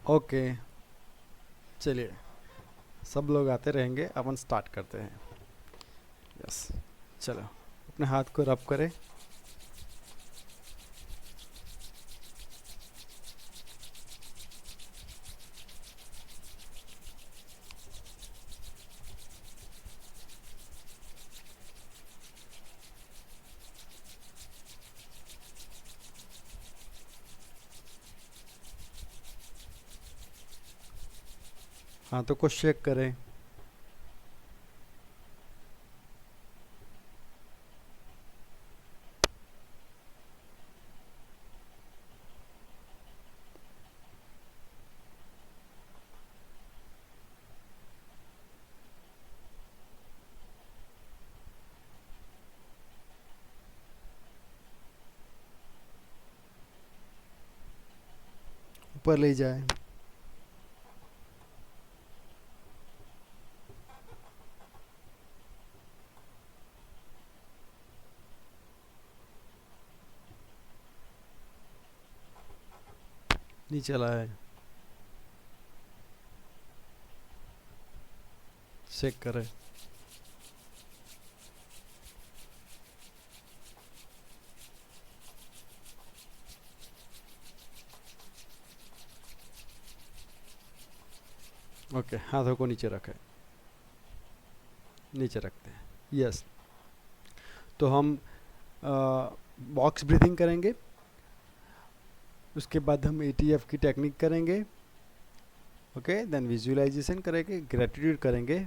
Okay, चलिए, सब लोग आते रहेंगे, अपन स्टार्ट करते हैं। यस, चलो, अपने हाथ को रब करें। हाथों को शेक करें। ऊपर ले जाए। नीचे लाए। शेक करें। ओके, हाथों को नीचे रखें। नीचे रखते हैं। यस, तो हम बॉक्स ब्रीथिंग करेंगे। उसके बाद हम एटीएफ की टेक्निक करेंगे। ओके, देन विजुअलाइजेशन करेंगे, ग्रेटिट्यूड करेंगे।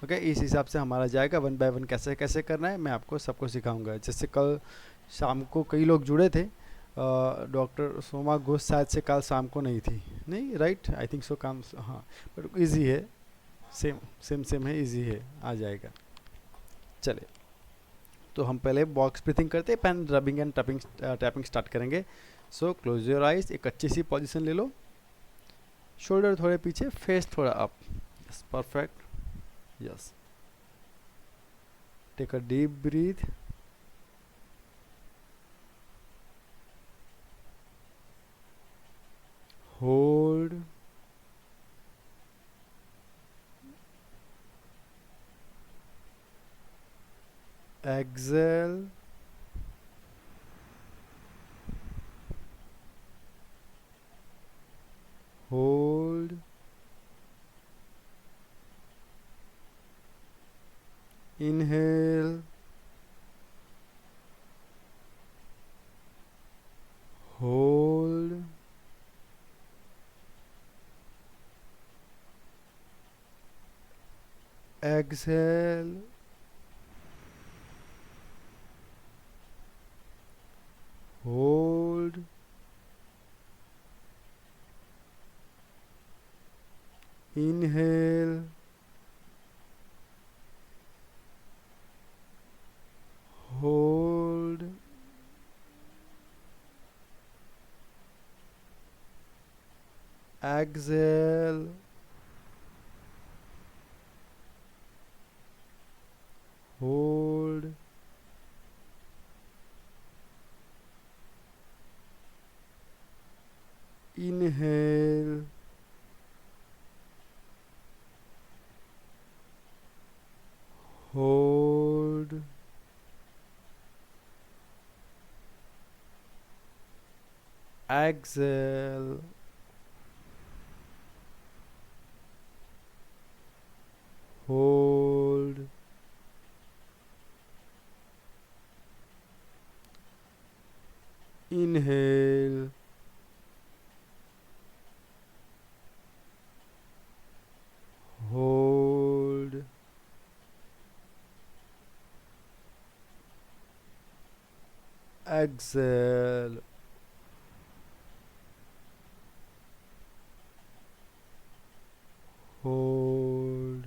ओके, इस हिसाब से हमारा जाएगा। वन बाय वन कैसे कैसे करना है मैं आपको सबको सिखाऊंगा। जैसे कल शाम को कई लोग जुड़े थे। डॉक्टर सोमा घोष शायद से कल शाम को नहीं थी। नहीं, राइट, आई थिंक सो। काम, हाँ, बट इजी है। सेम सेम सेम है, इजी है, आ जाएगा। चलिए, तो हम पहले बॉक्स ब्रीथिंग करते हैं, pen rubbing and tapping tapping start करेंगे। सो क्लोज योर आइज, एक अच्छी सी पोजीशन ले लो। शोल्डर थोड़े पीछे, फेस थोड़ा up. Yes, perfect. Yes, take a deep breath. Hold. Exhale. Hold. Inhale. Hold. Exhale. Hold. Inhale. Hold. Exhale. Hold. Inhale. Hold. Exhale. Hold. Inhale. Hold. Exhale. Hold.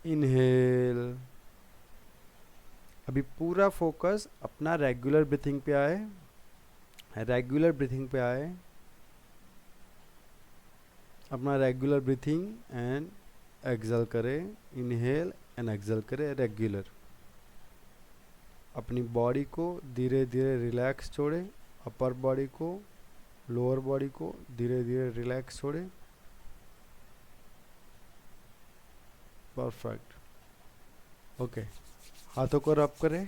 Inhale. अभी पूरा focus अपना regular breathing पे आए। Regular breathing पे आए। अपना regular breathing and Excel करें। Inhale and Excel करें रेगुलर। अपनी बॉडी को धीरे धीरे रिलैक्स छोड़ें, अपर बॉडी को, लोअर बॉडी को धीरे धीरे रिलैक्स छोड़ें। परफेक्ट। ओके, हाथों को रब करें।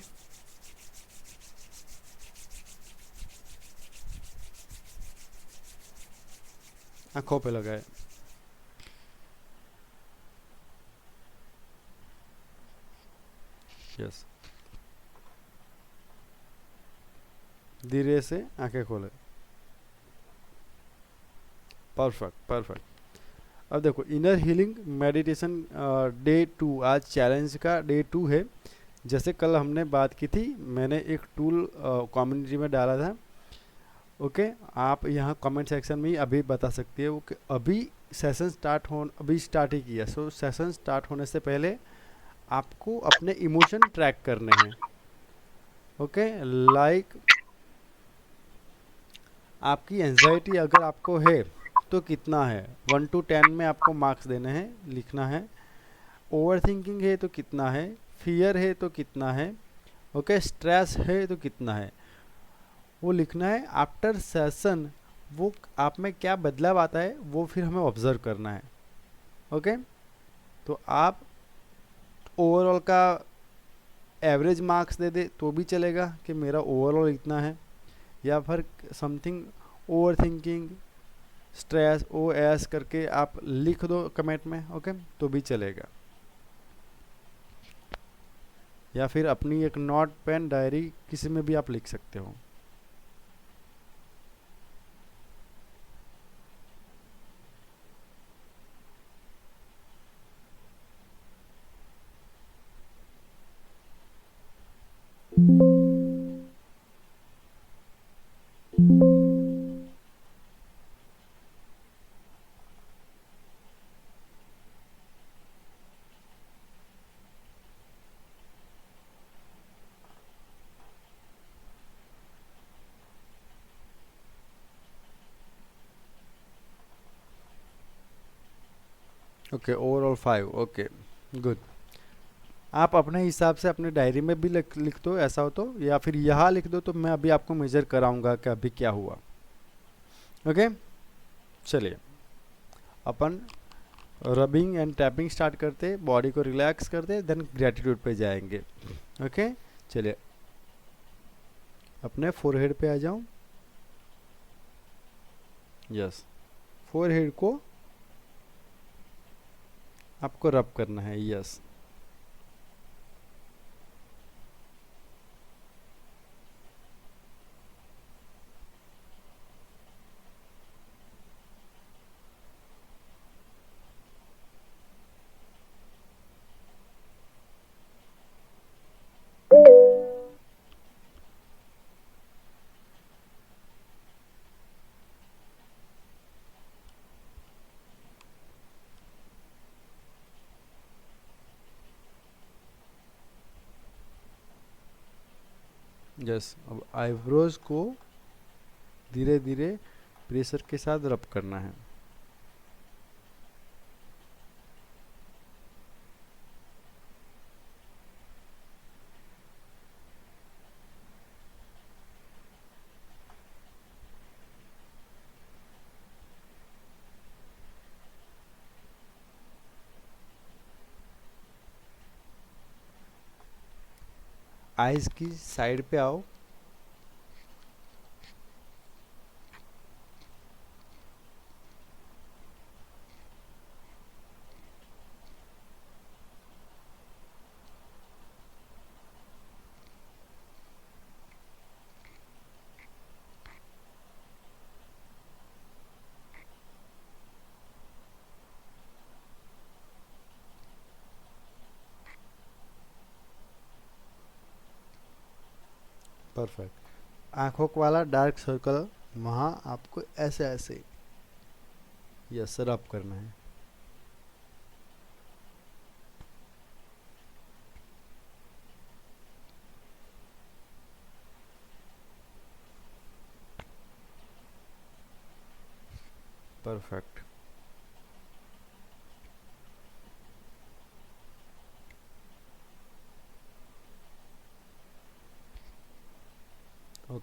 आंखों पे लगाए। यस, धीरे से आंखें खोले। Perfect perfect. अब देखो, इनर हीलिंग मेडिटेशन डे 2, आज चैलेंज का डे 2 है। जैसे कल हमने बात की थी, मैंने एक टूल कम्युनिटी में डाला था। ओके, आप यहाँ कमेंट सेक्शन में ही अभी बता सकती है कि अभी सेशन अभी स्टार्ट ही किया। सो सेशन स्टार्ट होने से पहले आपको अपने इमोशन ट्रैक करने हैं। ओके, लाइक आपकी एंजाइटी अगर आपको है तो कितना है, 1 to 10 में आपको मार्क्स देने हैं, लिखना है। ओवर थिंकिंग है तो कितना है, फियर है तो कितना है, ओके, स्ट्रेस है तो कितना है, वो लिखना है। आफ्टर सेशन वो आप में क्या बदलाव आता है वो फिर हमें ऑब्जर्व करना है। ओके, तो आप ओवरऑल का एवरेज मार्क्स दे दे तो भी चलेगा कि मेरा ओवरऑल इतना है, या फिर something over thinking, stress, O S करके आप लिख दो कमेंट में। ओके, तो भी चलेगा। या फिर अपनी एक नोट पेन डायरी किसी में भी आप लिख सकते हो। Okay, overall 5। Okay, good. आप अपने हिसाब से अपने डायरी में भी लिख दो, ऐसा हो तो, या फिर यहाँ लिख दो, तो मैं अभी आपको मेजर कराऊंगा कि अभी क्या हुआ। ओके, चलिए अपन रबिंग एंड टैपिंग स्टार्ट करते, बॉडी को रिलैक्स करते, देन ग्रेटिट्यूड पे जाएंगे। ओके, चलिए अपने फोरहेड पे आ जाऊं। यस, फोरहेड को आपको रब करना है। Yes, yes. अब आईब्रोज को धीरे धीरे प्रेशर के साथ रब करना है। आइज की साइड पे आओ। परफेक्ट। आंखों वाला डार्क सर्कल वहाँ आपको ऐसे ऐसे यस रब करना है। परफेक्ट।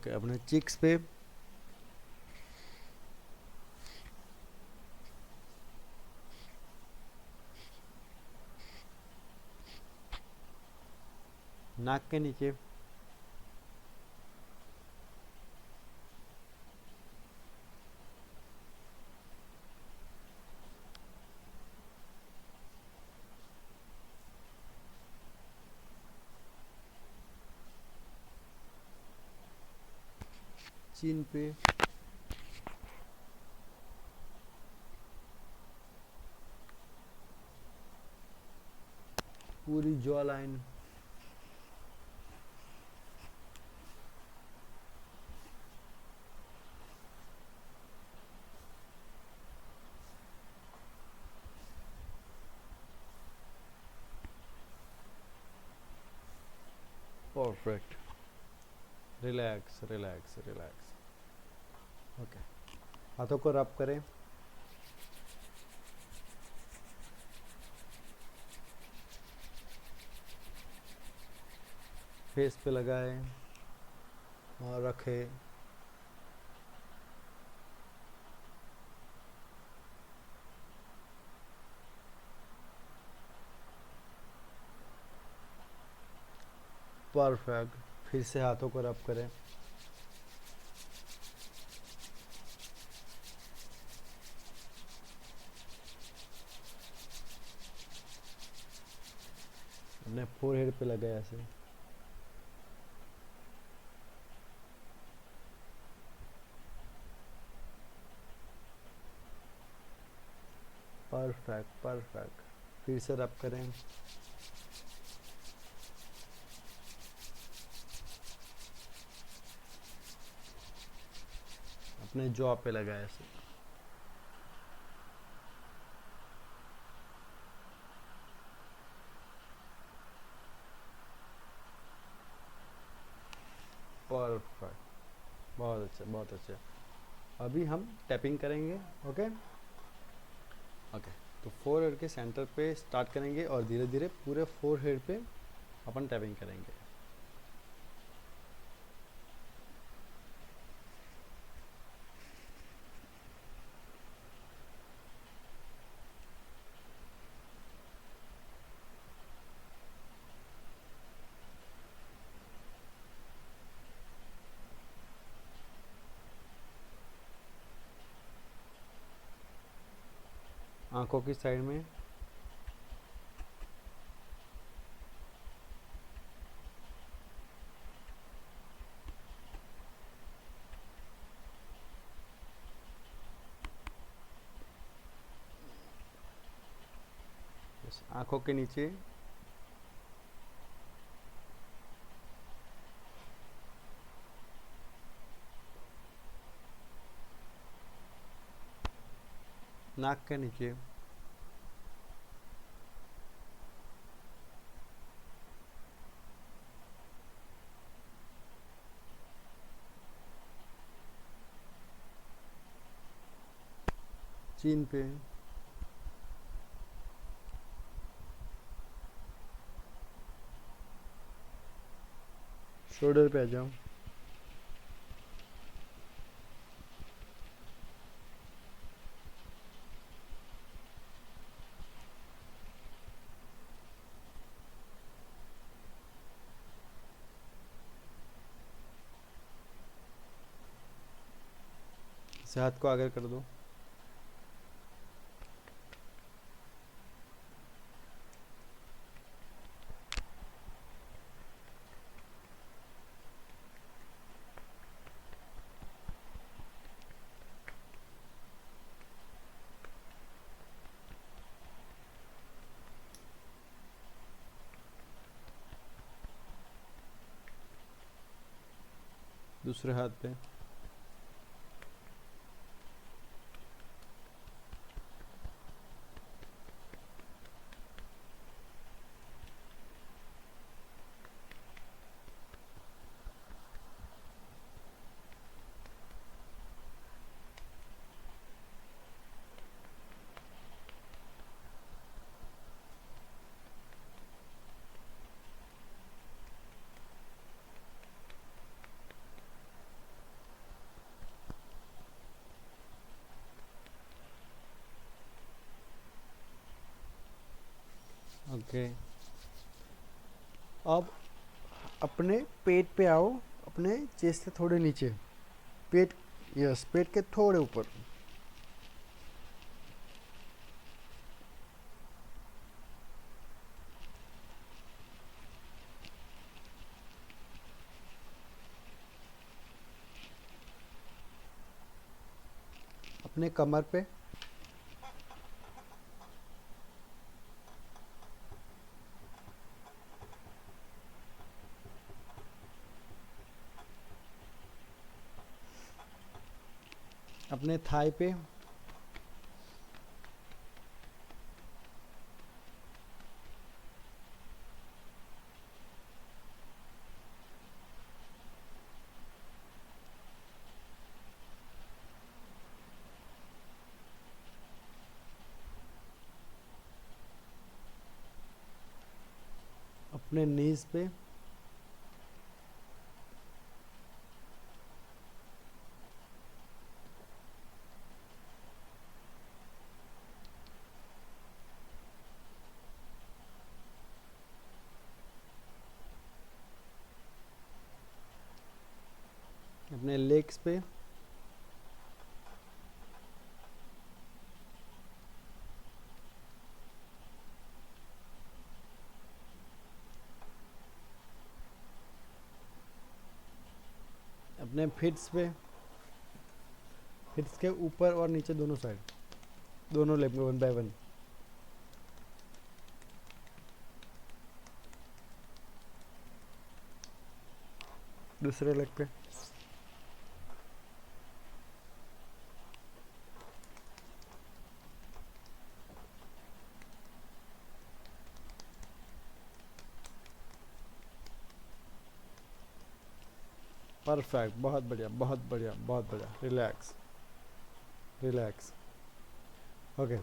ओके, अपने चिक्स पे नाक के नीचे चिन पे पूरी jaw line perfect. Relax relax relax. Okay, हाथों को रब करें। फेस पे लगाएं और रखें। परफेक्ट। फिर से हाथों को रब करें। अपने फोरहेड पे लगाए ऐसे। Perfect perfect. फिर से रब करें। अपने जॉ पे लगाए ऐसे। परफेक्ट, बहुत अच्छा बहुत अच्छा। अभी हम टैपिंग करेंगे। ओके ओके, तो फोर हेड के सेंटर पे स्टार्ट करेंगे और धीरे धीरे पूरे फोर हेड पे अपन टैपिंग करेंगे। आंखों की साइड में आंखों के नीचे नाक के नीचे चीन पे शोल्डर पे आ जाओ। इसे हाथ को आगे कर दो। दूसरे हाथ पे ओके, अब अपने पेट पे आओ, अपने चेस्ट से थोड़े नीचे, पेट, यस, पेट के थोड़े ऊपर। अपने कमर पे, अपने थाई पे, अपने नीज पे, अपने लेग्स पे, अपने फिट्स पे, फिट्स के ऊपर और नीचे दोनों साइड, दोनों लेग में 1 बाय 1। दूसरे लेग पे, परफेक्ट, बहुत बढ़िया, बहुत बढ़िया, बहुत बढ़िया। Relax, relax. ओके,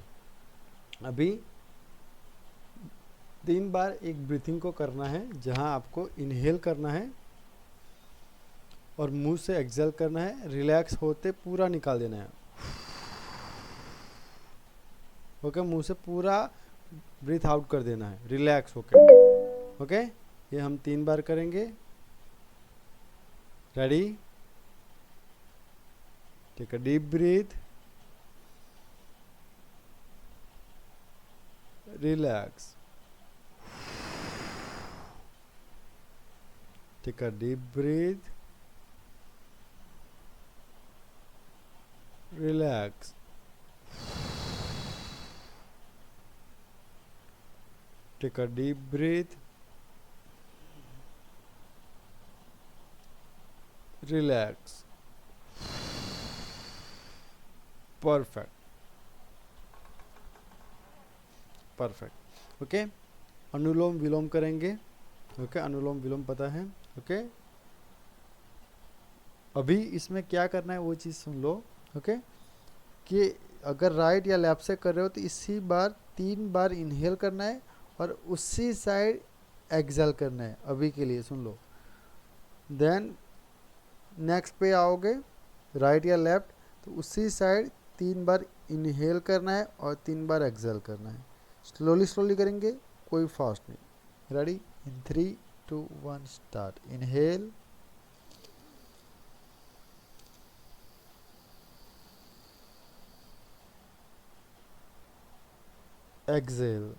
अभी 3 बार एक ब्रीथिंग को करना है, जहां आपको इनहेल करना है और मुंह से एक्सहेल करना है, रिलैक्स होते पूरा निकाल देना है। ओके, मुंह से पूरा ब्रीथ आउट कर देना है, रिलैक्स होके। ओके, ये हम 3 बार करेंगे। Ready? Take a deep breath, relax. Take a deep breath, relax. Take a deep breath, relax. Perfect, perfect. Okay, Anulom Vilom करेंगे। ओके, अनुलोम विलोम पता है? ओके, अभी इसमें क्या करना है वो चीज़ सुन लो। ओके, कि अगर राइट या लेफ्ट से कर रहे हो तो इसी बार 3 बार इनहेल करना है और उसी साइड एक्सहेल करना है। अभी के लिए सुन लो, देन नेक्स्ट पे आओगे, राइट या लेफ्ट, तो उसी साइड 3 बार इनहेल करना है और 3 बार एक्सहेल करना है। स्लोली स्लोली करेंगे, कोई फास्ट नहीं। Ready? In 3 2 1 start. Inhale, exhale,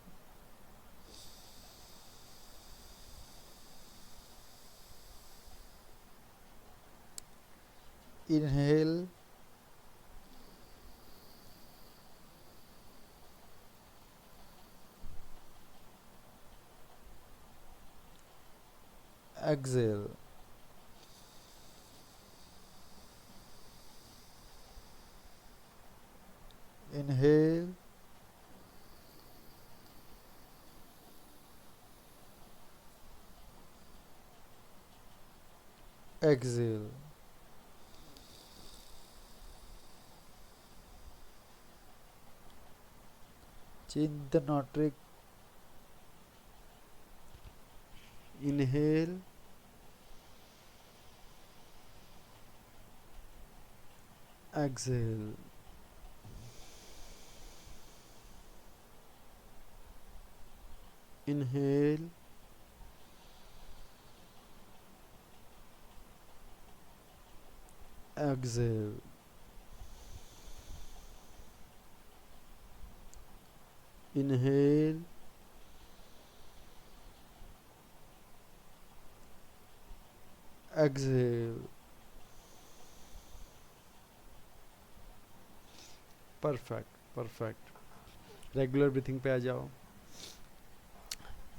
inhale, exhale, inhale, exhale. Chin the nostril, inhale, exhale. Inhale, exhale, inhale, exhale. Perfect, perfect. Regular breathing पे आ जाओ।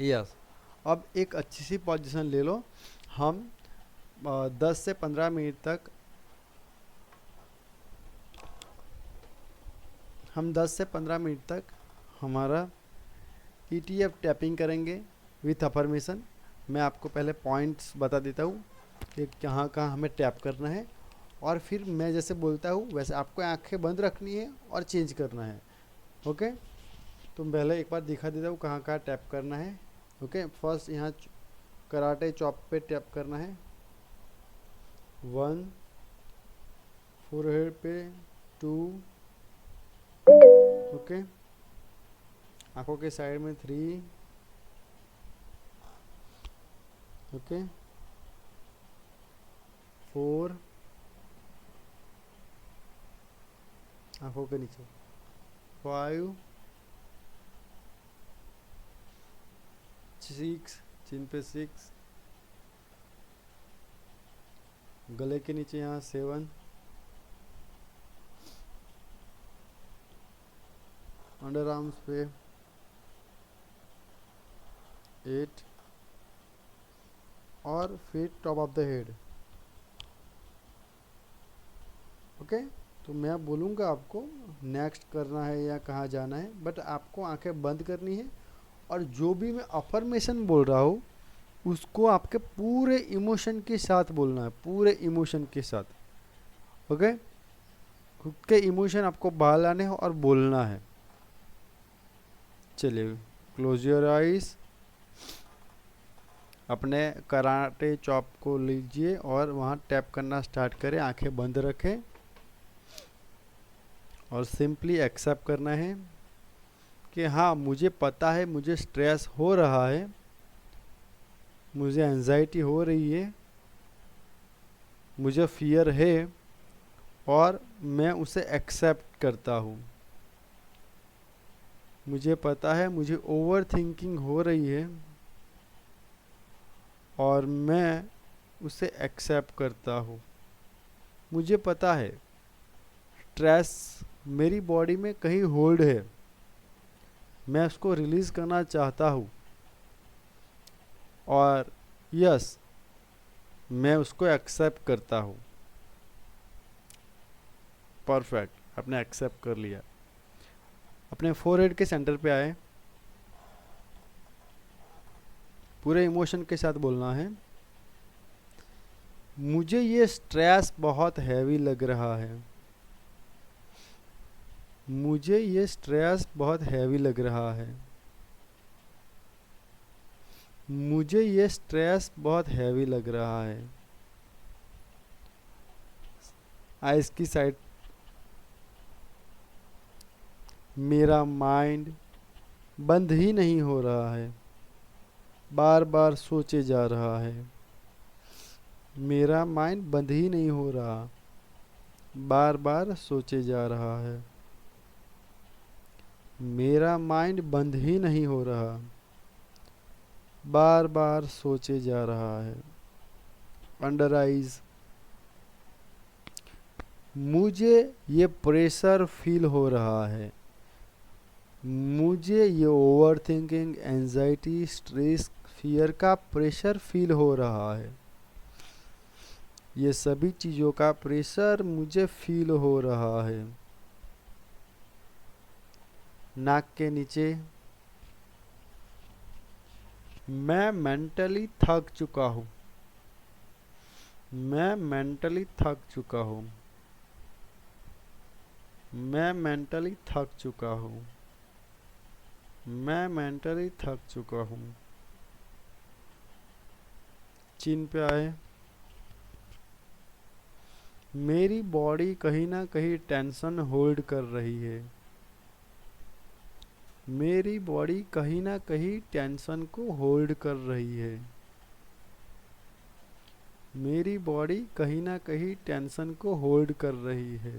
यस, अब एक अच्छी सी पोजीशन ले लो। हम 10 से 15 मिनट तक हमारा ETF टैपिंग करेंगे विथ अफर्मेशन। मैं आपको पहले पॉइंट्स बता देता हूँ कि कहाँ कहाँ हमें टैप करना है, और फिर मैं जैसे बोलता हूँ वैसे आपको आंखें बंद रखनी है और चेंज करना है। ओके, तो पहले एक बार दिखा देता हूँ कहाँ कहाँ टैप करना है। ओके, फर्स्ट यहाँ कराटे चॉप पे टैप करना है। 1, फोरहेड पे 2, ओके, आंखों के साइड में 3, ओके, 4, आंखों के नीचे 5, 6, चिन पे 6, गले के नीचे यहाँ 7, अंडर आर्म्स पे 8, और फिर top of the head. Okay, तो मैं बोलूँगा आपको नेक्स्ट करना है या कहाँ जाना है, बट आपको आंखें बंद करनी है, और जो भी मैं अफर्मेशन बोल रहा हूँ उसको आपके पूरे इमोशन के साथ बोलना है, पूरे इमोशन के साथ। ओके, खुद के इमोशन आपको बाहर लाने हैं और बोलना है। चलिए, क्लोज योर आइज। अपने कराटे चॉप को लीजिए और वहाँ टैप करना स्टार्ट करें। आंखें बंद रखें और सिंपली एक्सेप्ट करना है कि हाँ, मुझे पता है मुझे स्ट्रेस हो रहा है, मुझे एंजाइटी हो रही है, मुझे फियर है, और मैं उसे एक्सेप्ट करता हूँ। मुझे पता है मुझे ओवर थिंकिंग हो रही है और मैं उसे एक्सेप्ट करता हूँ। मुझे पता है स्ट्रेस मेरी बॉडी में कहीं होल्ड है, मैं उसको रिलीज़ करना चाहता हूँ, और यस, मैं उसको एक्सेप्ट करता हूँ। परफेक्ट, आपने एक्सेप्ट कर लिया। अपने फोरहेड के सेंटर पे आए, पूरे इमोशन के साथ बोलना है, मुझे ये स्ट्रेस बहुत हैवी लग रहा है, मुझे ये स्ट्रेस बहुत हैवी लग रहा है, मुझे ये स्ट्रेस बहुत हैवी लग रहा है। आइज की साइड, मेरा माइंड बंद ही नहीं हो रहा है, बार बार सोचे जा रहा है। मेरा माइंड बंद ही नहीं हो रहा, बार बार सोचे जा रहा है। मेरा माइंड बंद ही नहीं हो रहा, बार बार सोचे जा रहा है। अंडर आइज, मुझे ये प्रेशर फील हो रहा है, मुझे ये over thinking, anxiety, stress, fear का प्रेशर फील हो रहा है। ये सभी चीज़ों का प्रेशर मुझे फील हो रहा है। नाक के नीचे, मैं मेंटली थक चुका हूँ, मैं मेंटली थक चुका हूँ, मैं मेंटली थक चुका हूँ, मैं मेंटली थक चुका हूँ। चिन पे आए, मेरी बॉडी कहीं ना कहीं टेंशन होल्ड कर रही है, मेरी बॉडी कहीं ना कहीं टेंशन को होल्ड कर रही है। मेरी बॉडी कहीं ना कहीं टेंशन को होल्ड कर रही है।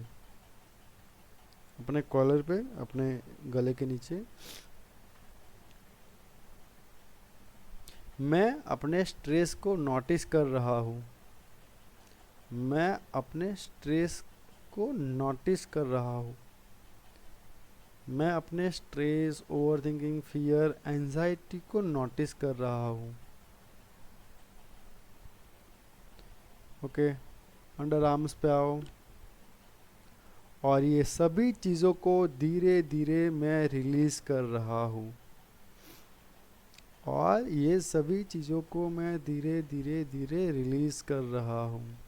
अपने कॉलर पे, अपने गले के नीचे। मैं अपने स्ट्रेस को नोटिस कर रहा हूँ। मैं अपने स्ट्रेस को नोटिस कर रहा हूँ। मैं अपने स्ट्रेस, ओवरथिंकिंग, फियर, एंजाइटी को नोटिस कर रहा हूँ। ओके, अंडर आर्म्स पे आओ। और ये सभी चीज़ों को धीरे धीरे मैं रिलीज कर रहा हूँ। और ये सभी चीज़ों को मैं धीरे धीरे धीरे रिलीज कर रहा हूँ।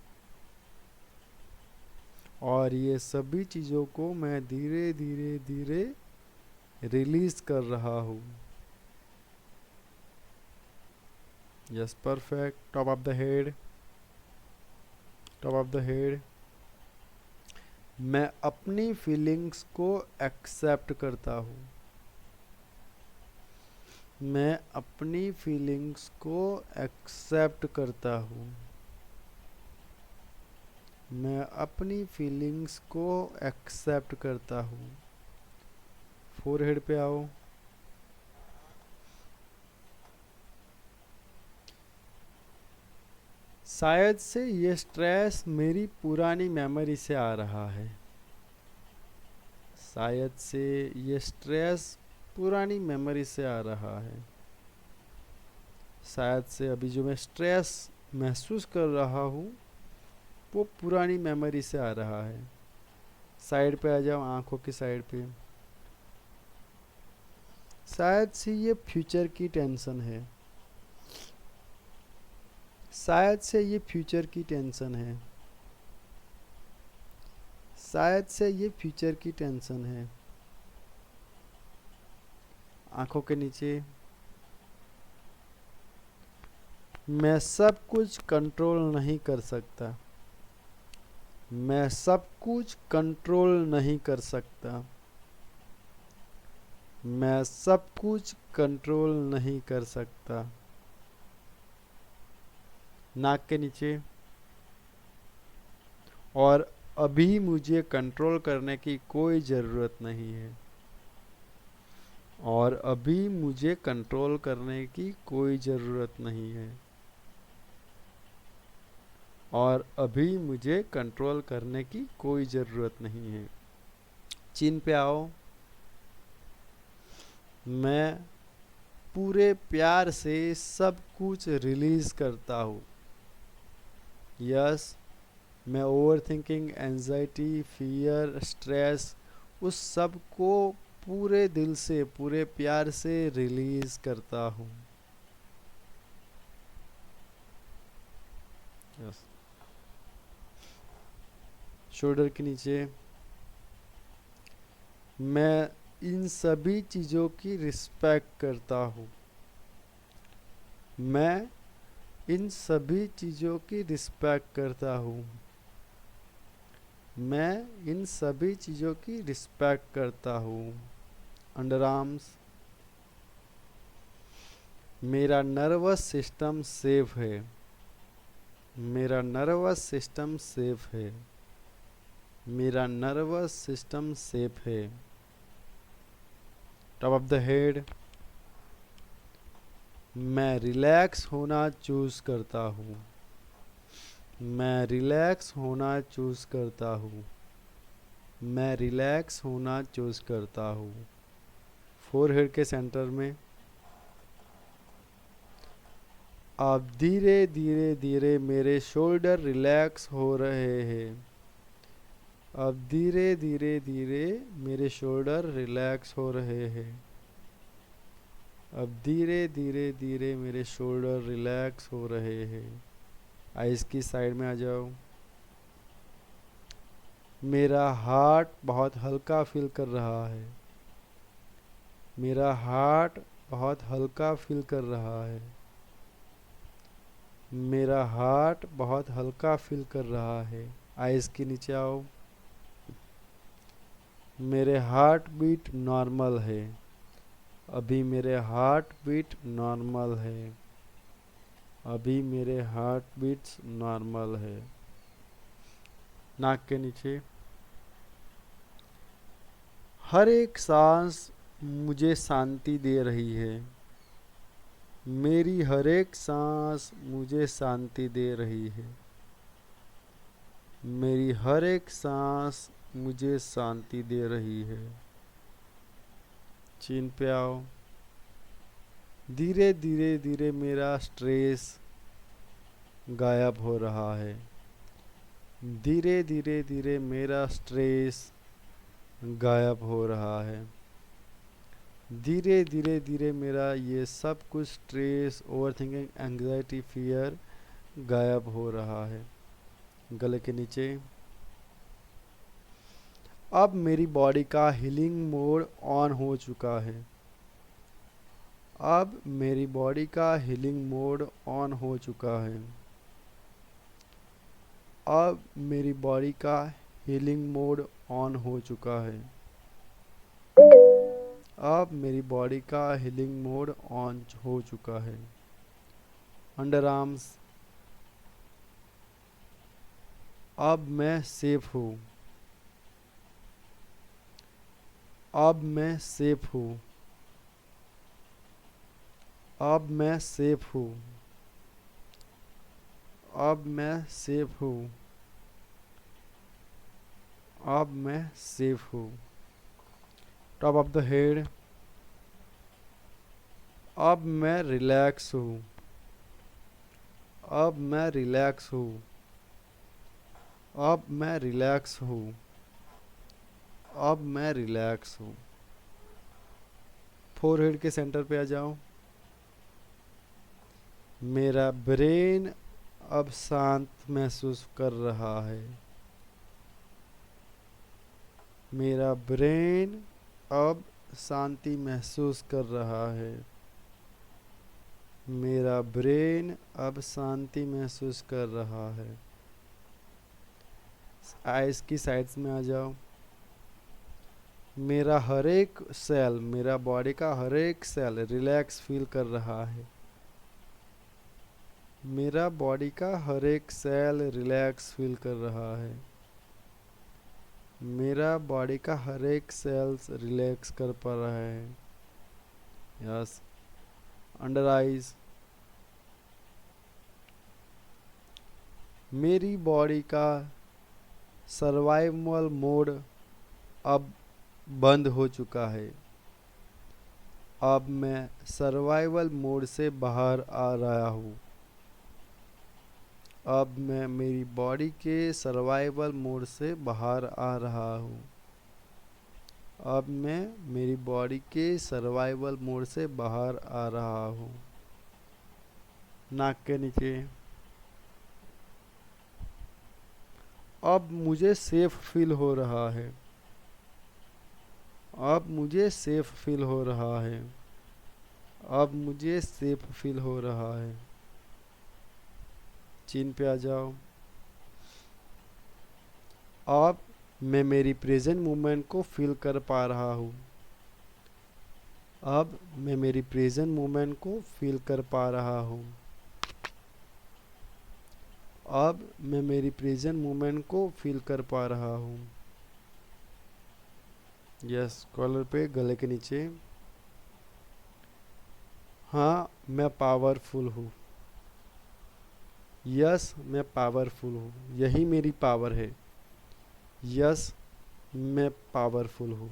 और ये सभी चीज़ों को मैं धीरे धीरे धीरे रिलीज कर रहा हूँ। Yes, perfect. Top of the head, top of the head. मैं अपनी फीलिंग्स को एक्सेप्ट करता हूँ। मैं अपनी फीलिंग्स को एक्सेप्ट करता हूँ। मैं अपनी फीलिंग्स को एक्सेप्ट करता हूँ। फोरहेड पे आओ। शायद से ये स्ट्रेस मेरी पुरानी मेमोरी से आ रहा है। शायद से ये स्ट्रेस पुरानी मेमोरी से आ रहा है। शायद से अभी जो मैं स्ट्रेस महसूस कर रहा हूँ वो पुरानी मेमोरी से आ रहा है। साइड पे आ जाओ, आंखों की साइड पे। शायद से ये फ्यूचर की टेंशन है। शायद से ये फ्यूचर की टेंशन है। शायद से ये फ्यूचर की टेंशन है। आंखों के नीचे। मैं सब कुछ कंट्रोल नहीं कर सकता। मैं सब कुछ कंट्रोल नहीं कर सकता। मैं सब कुछ कंट्रोल नहीं कर सकता। नाक के नीचे। और अभी मुझे कंट्रोल करने की कोई ज़रूरत नहीं है। और अभी मुझे कंट्रोल करने की कोई ज़रूरत नहीं है। और अभी मुझे कंट्रोल करने की कोई ज़रूरत नहीं है। चिन पे आओ। मैं पूरे प्यार से सब कुछ रिलीज करता हूँ। यस, मैं over thinking, anxiety, fear, stress, उस सब को पूरे दिल से, पूरे प्यार से रिलीज करता हूँ। यस, शोल्डर के नीचे। मैं इन सभी चीज़ों की रिस्पेक्ट करता हूँ। मैं इन सभी चीज़ों की रिस्पेक्ट करता हूँ। मैं इन सभी चीज़ों की रिस्पेक्ट करता हूँ। Under arms. मेरा नर्वस सिस्टम सेफ है। मेरा नर्वस सिस्टम सेफ है। मेरा नर्वस सिस्टम सेफ है। Top of the head. मैं रिलैक्स होना चूज करता हूँ। मैं रिलैक्स होना चूज करता हूँ। मैं रिलैक्स होना चूज करता हूँ। फोरहेड के सेंटर में। अब धीरे धीरे धीरे मेरे शोल्डर रिलैक्स हो रहे हैं। अब धीरे धीरे धीरे मेरे शोल्डर रिलैक्स हो रहे हैं। अब धीरे धीरे धीरे मेरे शोल्डर रिलैक्स हो रहे हैं। आइस की साइड में आ जाओ। मेरा हार्ट बहुत हल्का फील कर रहा है। मेरा हार्ट बहुत हल्का फील कर रहा है। मेरा हार्ट बहुत हल्का फील कर रहा है। आइस के नीचे आओ। मेरे हार्ट बीट नॉर्मल है। अभी मेरे हार्ट बीट नॉर्मल है। अभी मेरे हार्ट बीट्स नॉर्मल है। नाक के नीचे, हर एक सांस मुझे शांति दे रही है। मेरी हर एक सांस मुझे शांति दे रही है। मेरी हर एक सांस मुझे शांति दे रही है। चीन पे आओ। धीरे धीरे धीरे मेरा स्ट्रेस गायब हो रहा है। धीरे धीरे धीरे मेरा स्ट्रेस गायब हो रहा है। धीरे धीरे धीरे मेरा ये सब कुछ stress, over thinking, anxiety, fear गायब हो रहा है। गले के नीचे, अब मेरी बॉडी का हीलिंग मोड ऑन हो चुका है। अब मेरी बॉडी का हीलिंग मोड ऑन हो चुका है। अब मेरी बॉडी का हीलिंग मोड ऑन हो चुका है। अब मेरी बॉडी का हीलिंग मोड ऑन हो चुका है। अंडर आर्म्स, अब मैं सेफ हूँ। अब मैं सेफ हूँ। अब मैं सेफ हूँ। अब मैं सेफ हूँ। अब मैं सेफ हूँ। टॉप ऑफ द हेड, अब मैं रिलैक्स हूँ। अब मैं रिलैक्स हूँ। अब मैं रिलैक्स हूँ। अब मैं रिलैक्स हूँ। फोरहेड के सेंटर पे आ जाओ। मेरा ब्रेन अब शांत महसूस कर रहा है। मेरा ब्रेन अब शांति महसूस कर रहा है। मेरा ब्रेन अब शांति महसूस कर रहा है। आइस की साइड्स में आ जाओ। मेरा हर एक सेल, मेरा बॉडी का हर एक सेल रिलैक्स फील कर रहा है। मेरा बॉडी का हर एक सेल रिलैक्स फील कर रहा है। मेरा बॉडी का हर एक सेल्स रिलैक्स कर पा रहा है। यस। अंडर आइज, मेरी बॉडी का सर्वाइवल मोड अब बंद हो चुका है। अब मैं सर्वाइवल मोड से बाहर आ रहा हूँ। अब मैं मेरी बॉडी के सर्वाइवल मोड से बाहर आ रहा हूँ। अब मैं मेरी बॉडी के सर्वाइवल मोड से बाहर आ रहा हूँ। नाक के नीचे, अब मुझे सेफ फील हो रहा है। अब मुझे सेफ फील हो रहा है। अब मुझे सेफ फील हो रहा है। चिन पे आ जाओ। अब मैं मेरी प्रेजेंट मोमेंट को फील कर पा रहा हूँ। अब मैं मेरी प्रेजेंट मोमेंट को फील कर पा रहा हूँ। अब मैं मेरी प्रेजेंट मोमेंट को फील कर पा रहा हूँ। यस। कॉलर पे, गले के नीचे, हाँ मैं पावरफुल हूँ। यस मैं पावरफुल हूँ। यही मेरी पावर है। यस मैं पावरफुल हूँ।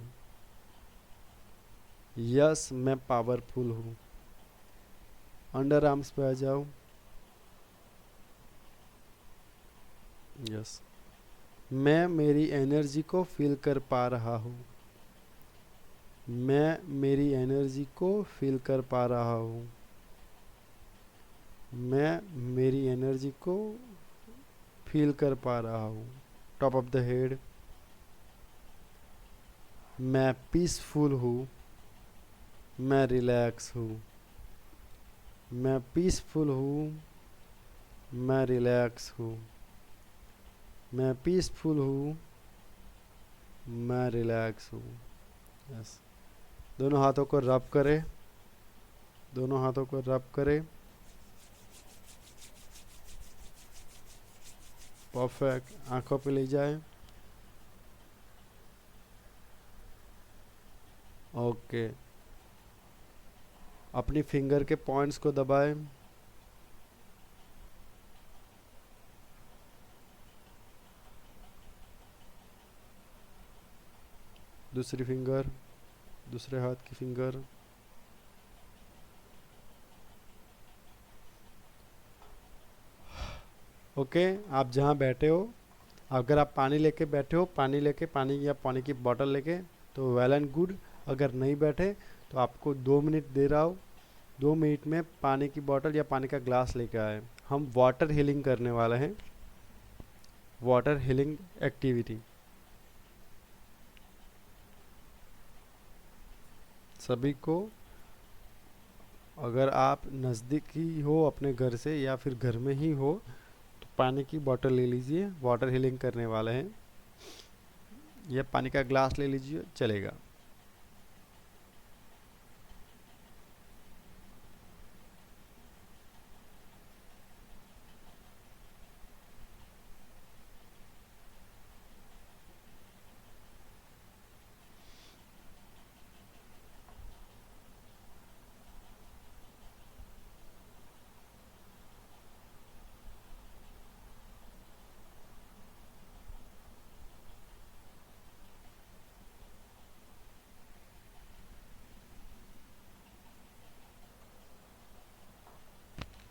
यस मैं पावरफुल हूँ। अंडर आर्म्स पे आ जाओ। यस। मैं मेरी एनर्जी को फील कर पा रहा हूँ। मैं मेरी एनर्जी को फील कर पा रहा हूँ। मैं मेरी एनर्जी को फील कर पा रहा हूँ। टॉप ऑफ द हेड, मैं पीसफुल हूँ। मैं रिलैक्स हूँ। मैं पीसफुल हूँ। मैं रिलैक्स हूँ। मैं पीसफुल हूँ। मैं रिलैक्स हूँ। यस। दोनों हाथों को रब करें, दोनों हाथों को रब करें। परफेक्ट। आंखों पे ले जाएं। ओके। अपनी फिंगर के पॉइंट्स को दबाएं। दूसरी फिंगर, दूसरे हाथ की फिंगर। ओके। आप जहाँ बैठे हो, अगर आप पानी लेके बैठे हो, पानी लेके, पानी या पानी की बोतल लेके, तो वेल एंड गुड। अगर नहीं बैठे तो आपको 2 मिनट दे रहा हूँ, 2 मिनट में पानी की बोतल या पानी का ग्लास लेके आए। हम वाटर हीलिंग करने वाले हैं, वाटर हीलिंग एक्टिविटी। सभी को, अगर आप नज़दीकी हो अपने घर से या फिर घर में ही हो, तो पानी की बोतल ले लीजिए, वाटर हीलिंग करने वाले हैं। या पानी का ग्लास ले लीजिए, चलेगा।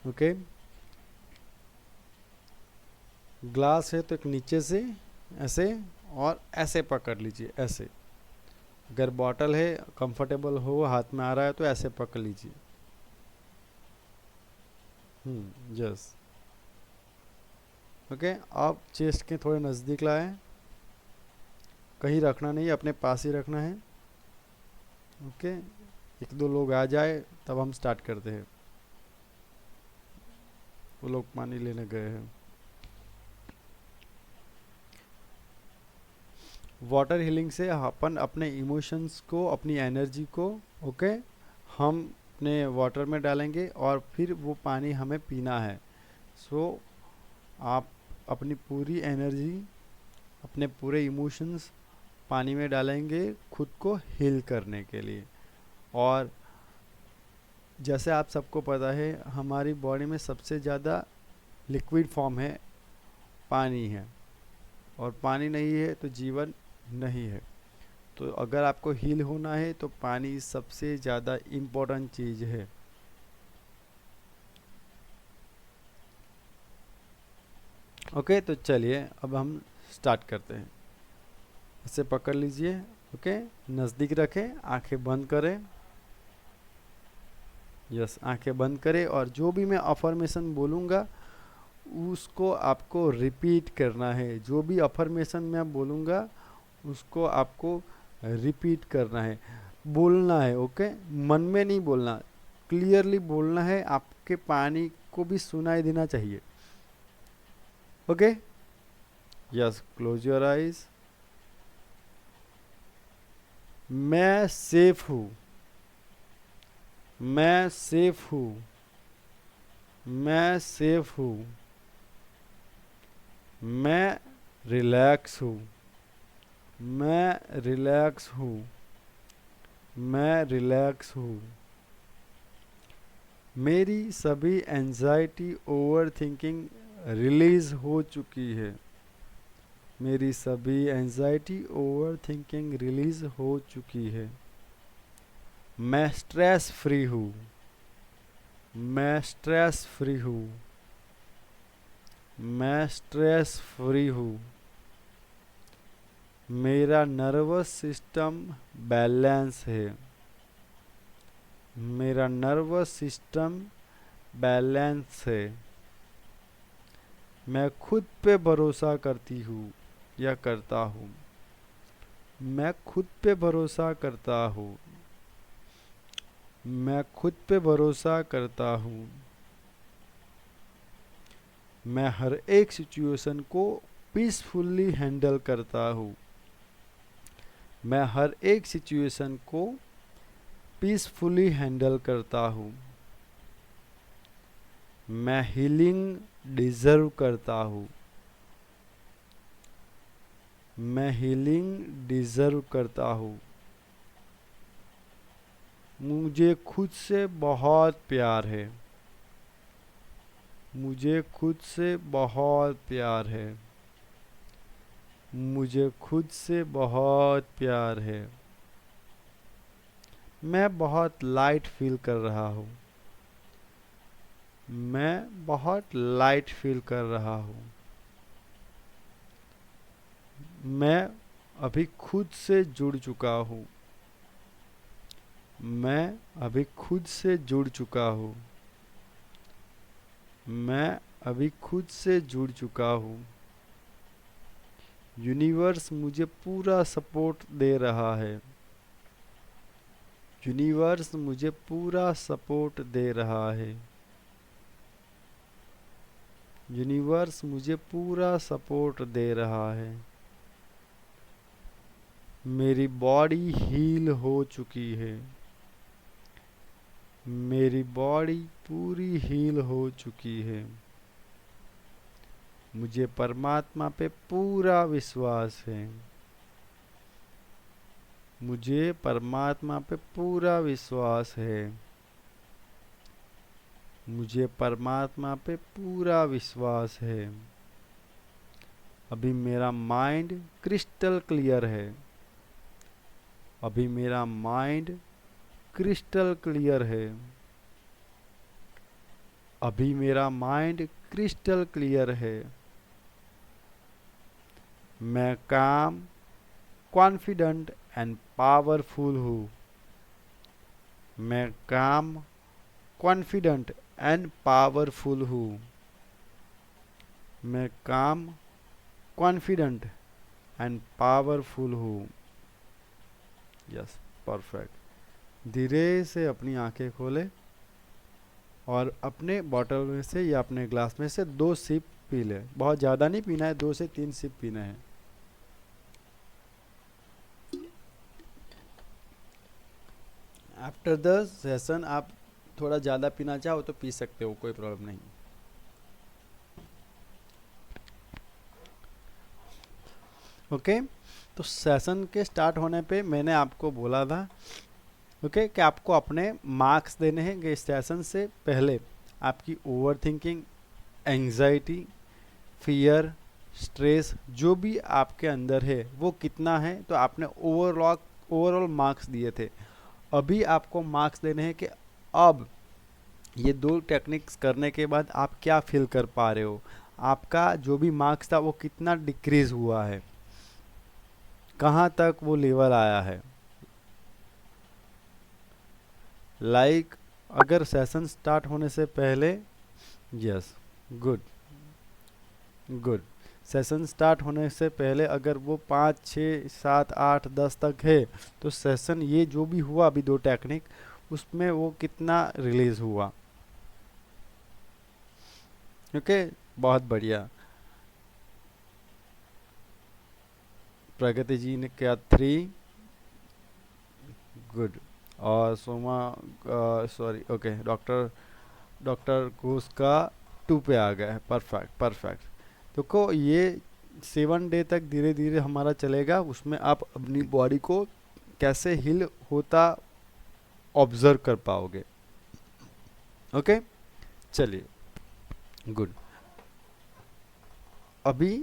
ओके। ग्लास है तो एक नीचे से ऐसे और ऐसे पकड़ लीजिए, ऐसे। अगर बॉटल है, कंफर्टेबल हो, हाथ में आ रहा है, तो ऐसे पकड़ लीजिए। यस। ओके। आप चेस्ट के थोड़े नज़दीक लाएं, कहीं रखना नहीं, अपने पास ही रखना है। ओके। एक दो लोग आ जाए तब हम स्टार्ट करते हैं। वो लोग पानी लेने गए हैं। वाटर हीलिंग से अपन अपने इमोशंस को, अपनी एनर्जी को, ओके, हम अपने वाटर में डालेंगे और फिर वो पानी हमें पीना है। सो आप अपनी पूरी एनर्जी, अपने पूरे इमोशंस पानी में डालेंगे खुद को हील करने के लिए। और जैसे आप सबको पता है, हमारी बॉडी में सबसे ज़्यादा लिक्विड फॉर्म है, पानी है। और पानी नहीं है तो जीवन नहीं है। तो अगर आपको हील होना है तो पानी सबसे ज़्यादा इम्पोर्टेंट चीज़ है। ओके। तो चलिए अब हम स्टार्ट करते हैं। इसे पकड़ लीजिए। ओके। नज़दीक रखें, आंखें बंद करें। यस, आंखें बंद करें और जो भी मैं अफर्मेशन बोलूँगा उसको आपको रिपीट करना है। जो भी अफर्मेशन मैं बोलूँगा उसको आपको रिपीट करना है, बोलना है। ओके। मन में नहीं बोलना, क्लियरली बोलना है। आपके पानी को भी सुनाई देना चाहिए। Okay. Yes, close your eyes. मैं सेफ हूँ, मैं सेफ हूँ, मैं सेफ हूँ। मैं रिलैक्स हूँ, मैं रिलैक्स हूँ, मैं रिलैक्स हूँ। मेरी सभी एंजाइटी, ओवर थिंकिंग रिलीज हो चुकी है। मेरी सभी एंजाइटी, ओवर थिंकिंग रिलीज हो चुकी है। मैं स्ट्रेस फ्री हूँ, मैं स्ट्रेस फ्री हूँ, मैं स्ट्रेस फ्री हूँ। मेरा नर्वस सिस्टम बैलेंस है, मेरा नर्वस सिस्टम बैलेंस है। मैं खुद पे भरोसा करती हूँ या करता हूँ, मैं खुद पे भरोसा करता हूँ, मैं खुद पे भरोसा करता हूँ। मैं हर एक सिचुएशन को पीसफुली हैंडल करता हूँ, मैं हर एक सिचुएशन को पीसफुली हैंडल करता हूँ। मैं हीलिंग डिजर्व करता हूँ। मैं हीलिंग डिजर्व करता हूँ। मुझे खुद से बहुत प्यार है। मुझे खुद से बहुत प्यार है। मुझे खुद से बहुत प्यार है। मैं बहुत लाइट फील कर रहा हूँ। मैं बहुत लाइट फील कर रहा हूँ। मैं अभी खुद से जुड़ चुका हूँ। मैं अभी खुद से जुड़ चुका हूँ। मैं अभी खुद से जुड़ चुका हूँ। यूनिवर्स मुझे पूरा सपोर्ट दे रहा है। यूनिवर्स मुझे पूरा सपोर्ट दे रहा है। यूनिवर्स मुझे पूरा सपोर्ट दे रहा है। मेरी बॉडी हील हो चुकी है। मेरी बॉडी पूरी हील हो चुकी है। मुझे परमात्मा पे पूरा विश्वास है। मुझे परमात्मा पे पूरा विश्वास है। मुझे परमात्मा पे पूरा विश्वास है। अभी मेरा माइंड क्रिस्टल क्लियर है। अभी मेरा माइंड क्रिस्टल क्लियर है। अभी मेरा माइंड क्रिस्टल क्लियर है। मैं काम, कॉन्फिडेंट एंड पावरफुल हूँ। मैं काम, कॉन्फिडेंट एंड पावरफुल हूँ। मैं काम, कॉन्फिडेंट एंड पावरफुल हूँ। Yes, perfect. धीरे से अपनी आंखें खोले और अपने बॉटल में से या अपने ग्लास में से 2 सिप पी ले। बहुत ज़्यादा नहीं पीना है, 2 से 3 सिप पीना है। आफ्टर द सेशन आप थोड़ा ज़्यादा पीना चाहो तो पी सकते हो, कोई प्रॉब्लम नहीं। ओके, तो सेशन के स्टार्ट होने पे मैंने आपको बोला था कि आपको अपने मार्क्स देने हैं कि सेशन से पहले आपकी over thinking, anxiety, fear, stress जो भी आपके अंदर है वो कितना है, तो आपने ओवरऑल मार्क्स दिए थे। अभी आपको मार्क्स देने हैं कि अब ये 2 टेक्निक्स करने के बाद आप क्या फील कर पा रहे हो, आपका जो भी मार्क्स था वो कितना डिक्रीज हुआ है, कहाँ तक वो लेवल आया है। अगर सेशन स्टार्ट होने से पहले, yes, good good, session start होने से पहले अगर वो 5, 6, 7, 8, 10 तक है तो सेशन ये जो भी हुआ अभी 2 टेक्निक उसमें वो कितना रिलीज हुआ। ओके, बहुत बढ़िया। प्रगति जी ने क्या 3, गुड। और Soma, sorry, okay, doctor Ghosh का 2 पे आ गया है। Perfect perfect. देखो ये 7 डे तक धीरे धीरे हमारा चलेगा, उसमें आप अपनी बॉडी को कैसे हील होता ऑब्जर्व कर पाओगे। ओके, चलिए, गुड। अभी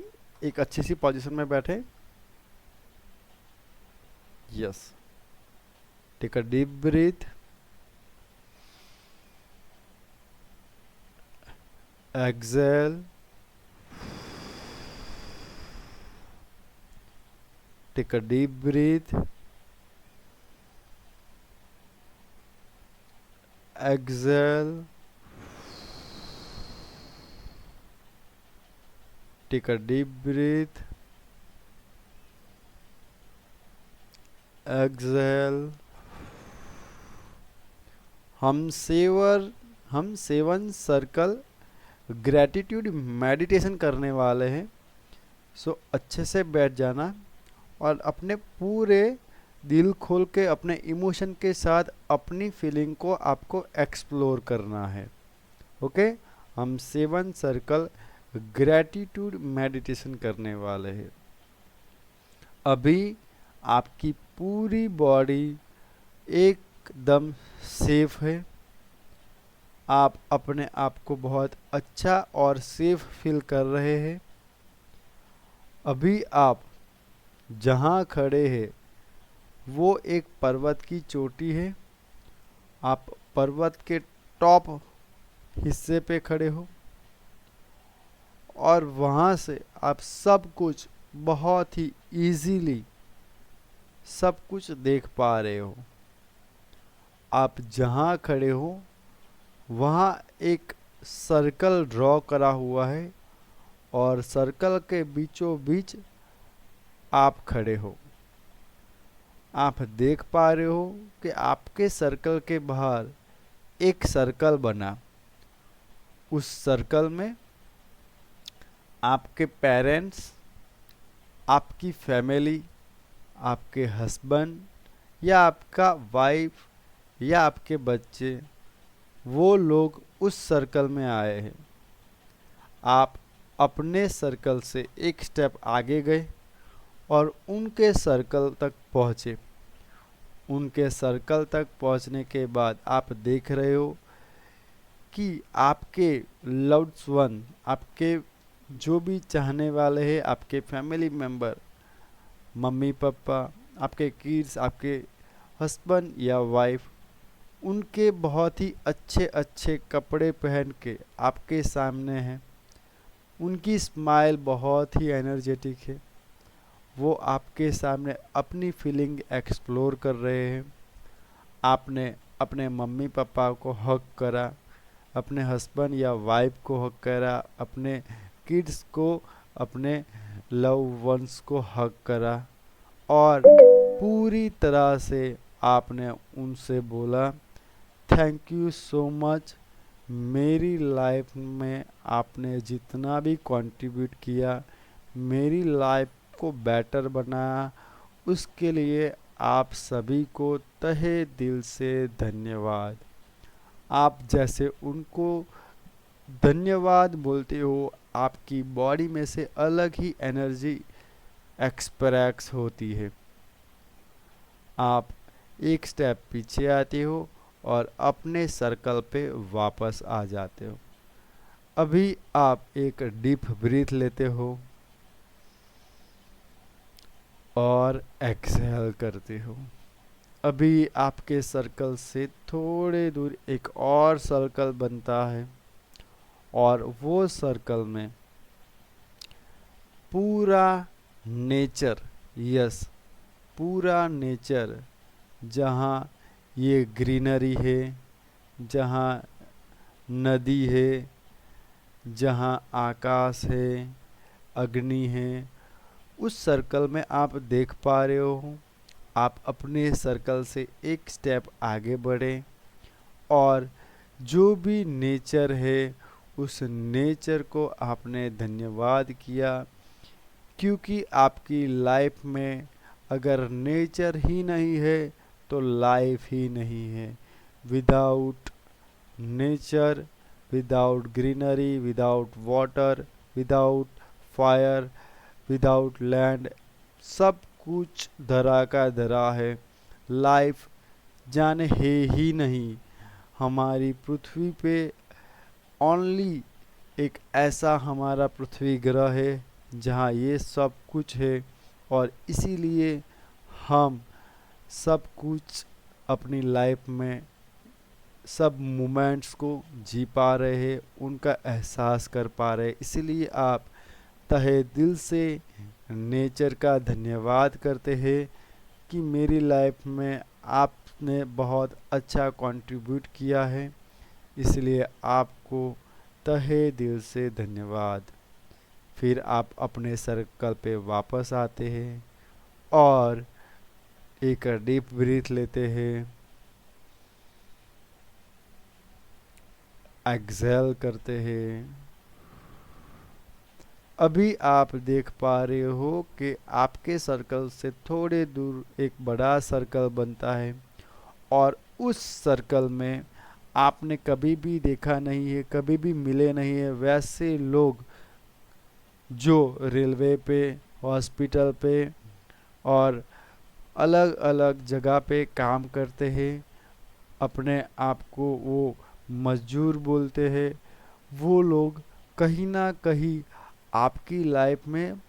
एक अच्छी सी पोजीशन में बैठे। Yes, take a deep breath, exhale, take a deep breath, exhale, take a deep breath, exhale। हम 7 सर्कल ग्रैटिट्यूड मेडिटेशन करने वाले हैं। सो अच्छे से बैठ जाना और अपने पूरे दिल खोल के अपने इमोशन के साथ अपनी फीलिंग को आपको एक्सप्लोर करना है। ओके, हम 7 सर्कल ग्रैटिट्यूड मेडिटेशन करने वाले हैं। अभी आपकी पूरी बॉडी एकदम सेफ है। आप अपने आप को बहुत अच्छा और सेफ फील कर रहे हैं। अभी आप जहाँ खड़े हैं वो एक पर्वत की चोटी है। आप पर्वत के टॉप हिस्से पे खड़े हो और वहाँ से आप सब कुछ बहुत ही इजीली सब कुछ देख पा रहे हो। आप जहाँ खड़े हो वहाँ एक सर्कल ड्रॉ करा हुआ है और सर्कल के बीचों बीच आप खड़े हो। आप देख पा रहे हो कि आपके सर्कल के बाहर एक सर्कल बना। उस सर्कल में आपके पेरेंट्स, आपकी फैमिली, आपके हस्बैंड या आपका वाइफ या आपके बच्चे, वो लोग उस सर्कल में आए हैं। आप अपने सर्कल से एक स्टेप आगे गए और उनके सर्कल तक पहुँचे। उनके सर्कल तक पहुँचने के बाद आप देख रहे हो कि आपके लव्ड वन, आपके जो भी चाहने वाले हैं, आपके फैमिली मेम्बर, मम्मी पापा, आपके किड्स, आपके हस्बैंड या वाइफ, उनके बहुत ही अच्छे अच्छे कपड़े पहन के आपके सामने हैं। उनकी स्माइल बहुत ही एनर्जेटिक है। वो आपके सामने अपनी फीलिंग एक्सप्लोर कर रहे हैं। आपने अपने मम्मी पापा को हक करा, अपने हस्बैंड या वाइफ को हक करा, अपने किड्स को, अपने लव वंस को हक करा और पूरी तरह से आपने उनसे बोला थैंक यू सो मच। मेरी लाइफ में आपने जितना भी कंट्रीब्यूट किया, मेरी लाइफ को बेटर बनाया, उसके लिए आप सभी को तहे दिल से धन्यवाद। आप जैसे उनको धन्यवाद बोलते हो, आपकी बॉडी में से अलग ही एनर्जी एक्सप्रेस होती है। आप एक स्टेप पीछे आते हो और अपने सर्कल पे वापस आ जाते हो। अभी आप एक डीप ब्रीथ लेते हो और एक्सहेल करते हो। अभी आपके सर्कल से थोड़े दूर एक और सर्कल बनता है और वो सर्कल में पूरा नेचर, यस, पूरा नेचर, जहाँ ये ग्रीनरी है, जहाँ नदी है, जहाँ आकाश है, अग्नि है, उस सर्कल में आप देख पा रहे हो। आप अपने सर्कल से एक स्टेप आगे बढ़े और जो भी नेचर है उस नेचर को आपने धन्यवाद किया, क्योंकि आपकी लाइफ में अगर नेचर ही नहीं है तो लाइफ ही नहीं है। Without nature, without greenery, without water, without fire, without land, सब कुछ धरा का धरा है। लाइफ जाने है ही नहीं। हमारी पृथ्वी पे ओनली एक ऐसा हमारा पृथ्वी ग्रह है जहाँ ये सब कुछ है और इसीलिए हम सब कुछ अपनी लाइफ में सब मोमेंट्स को जी पा रहे हैं, उनका एहसास कर पा रहे हैं। इसीलिए आप तहे दिल से नेचर का धन्यवाद करते हैं कि मेरी लाइफ में आपने बहुत अच्छा कंट्रीब्यूट किया है, इसलिए आपको तहे दिल से धन्यवाद। फिर आप अपने सर्कल पे वापस आते हैं और एक डीप ब्रीथ लेते हैं, एक्सहेल करते हैं अभी आप देख पा रहे हो कि आपके सर्कल से थोड़े दूर एक बड़ा सर्कल बनता है, और उस सर्कल में आपने कभी भी देखा नहीं है, कभी भी मिले नहीं है वैसे लोग जो रेलवे पे, हॉस्पिटल पे और अलग अलग जगह पे काम करते हैं। अपने आप को वो मजदूर बोलते हैं। वो लोग कहीं ना कहीं आपकी लाइफ में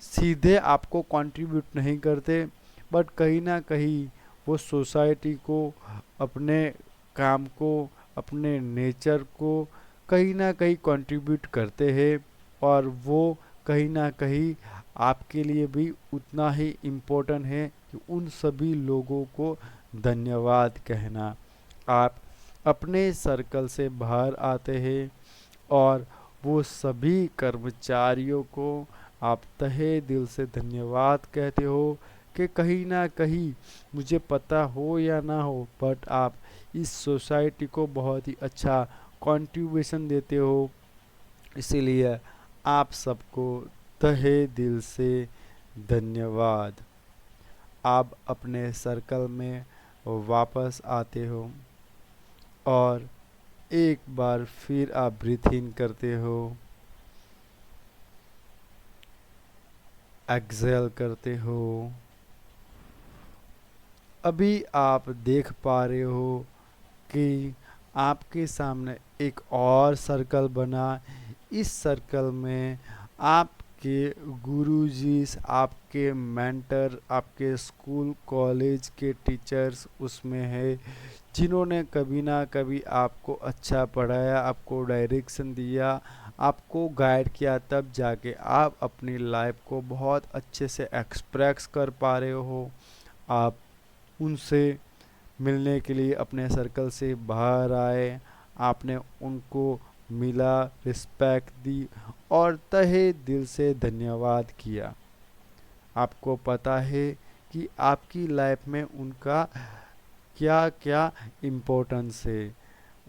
सीधे आपको कंट्रीब्यूट नहीं करते, बट कहीं ना कहीं वो सोसाइटी को, अपने काम को, अपने नेचर को कहीं ना कहीं कंट्रीब्यूट करते हैं। और वो कहीं ना कहीं आपके लिए भी उतना ही इम्पोर्टेंट है कि उन सभी लोगों को धन्यवाद कहना। आप अपने सर्कल से बाहर आते हैं और वो सभी कर्मचारियों को आप तहे दिल से धन्यवाद कहते हो कि कहीं ना कहीं, मुझे पता हो या ना हो, बट आप इस सोसाइटी को बहुत ही अच्छा कंट्रीब्यूशन देते हो। इसीलिए आप सबको तहे दिल से धन्यवाद। आप अपने सर्कल में वापस आते हो और एक बार फिर आप ब्रीथ इन करते हो, एक्सहेल करते हो। अभी आप देख पा रहे हो कि आपके सामने एक और सर्कल बना। इस सर्कल में आपके गुरुजी, आपके मेंटर, आपके स्कूल कॉलेज के टीचर्स उसमें है, जिन्होंने कभी ना कभी आपको अच्छा पढ़ाया, आपको डायरेक्शन दिया, आपको गाइड किया, तब जाके आप अपनी लाइफ को बहुत अच्छे से एक्सप्रेस कर पा रहे हो। आप उनसे मिलने के लिए अपने सर्कल से बाहर आए, आपने उनको मिला, रिस्पेक्ट दी और तहे दिल से धन्यवाद किया। आपको पता है कि आपकी लाइफ में उनका क्या क्या इम्पोर्टेंस है।